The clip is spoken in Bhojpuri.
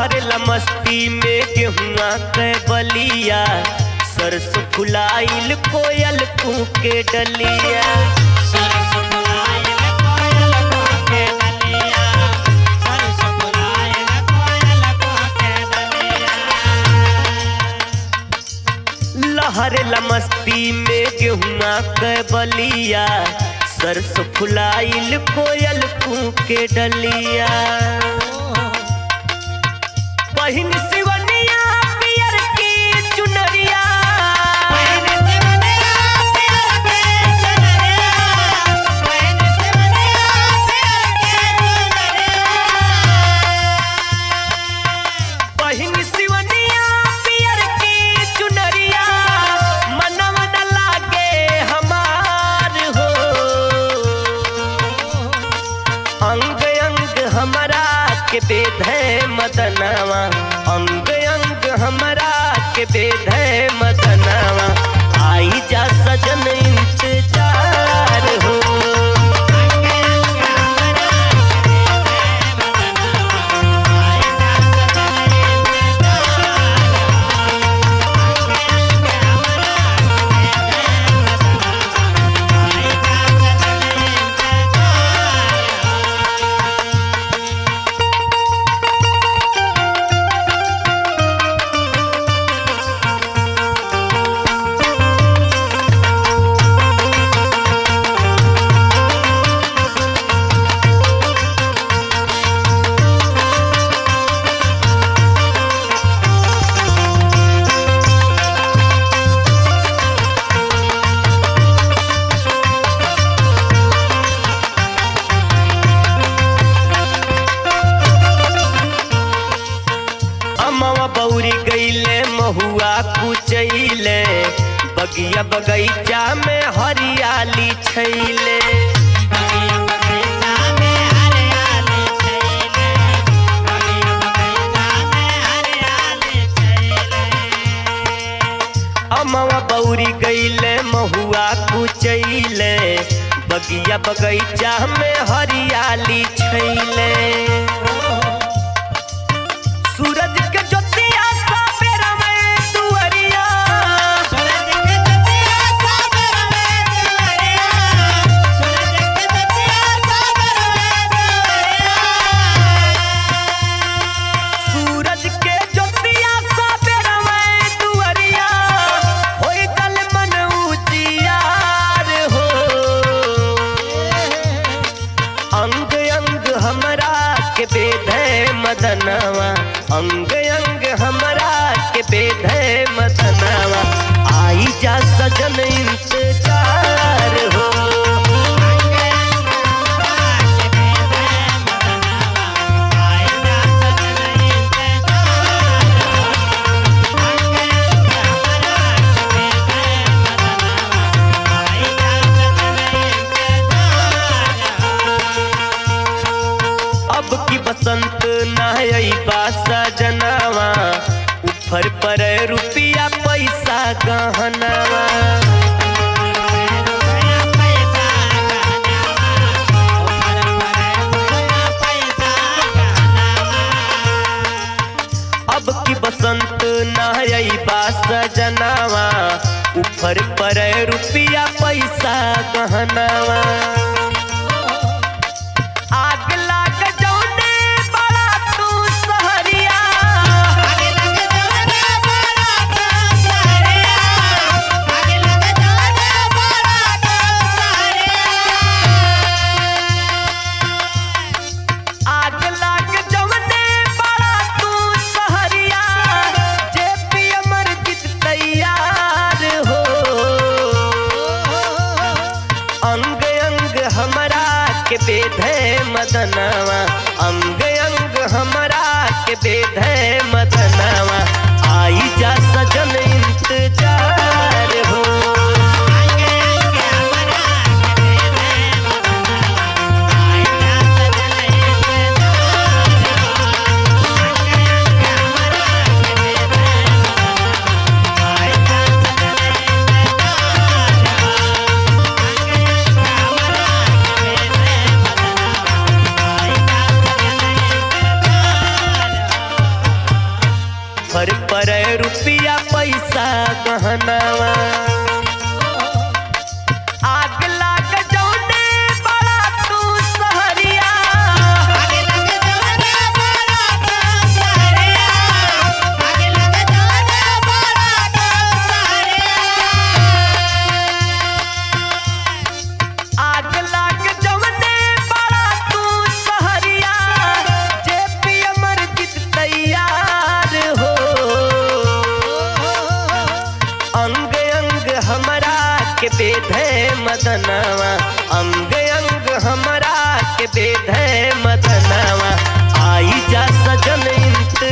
लहरेला मस्ती में गेहुआ के बलिया, सरसों फुलाइल कोयल कूके डलिया। लहरेला मस्ती में गेहुआ के बलिया, सरसों फुलाइल कोयल कूके डलिया। बहिन सिवनिया पियर की चुनरिया, बहिन सिवनिया पियर की चुनरिया, बहिन सिवनिया पियर की चुनरिया, बहिन सिवनिया पियर की चुनरिया, मनवा न लागे हमार हो। अंग अंग हमरा के बेद है मदनवा, अंग अंग हमरा के बेद है मदनवा, आई जा सजन इंतजार हो। बौरी गईले महुआ कुचैले, बगिया बगैचा में हरियाली छैले। अमवा बौरी गईले महुआ कुचैले, बगिया बगैचा में हरियाली छैले। सूरज के ज्योतिया साबेर में दुअरिया, सूरज के ज्योतिया साबेर में दुअरिया, सूरज के ज्योतिया साबेर में दुअरिया, सूरज के ज्योतिया साबेर में दुअरिया, होई जल मन उजियार हो। अंग अंग हमरा के बेद है मदनवा, अंग अंग हमरा के बेद है मदनवा, आई जा सजन इंतजार हो। अब की बसंत नई बासा जनावा, ऊपर पर रुपया पैसा गहनावा। अब की बसंत नई बासा जनावा, ऊपर पर रुपया पैसा गहनावा। आग लाग जौने बड़ा तू सहरिया, आग लाग जौने बड़ा तू सहरिया, आग लाग जौने बड़ा तू सहरिया, आग लाग जौने बड़ा तू सहरिया, जेपी अमरजीत तैयार हो। अंग अंग हमरा के बेद है मदनवा, अंग अंग हमरा के बेद है मदनवा, आई जा सजन इंतजार हो। रुपया पैसा गहनावा। आग लाग जौने बड़ा तू सहरिया, आग लाग जौने बड़ा तू सहरिया, जेपी अमरजीत तैयार हो। अंग अंग हमरा के बेधे मदनवा, अंग अंग हमरा के बेधे मदनवा।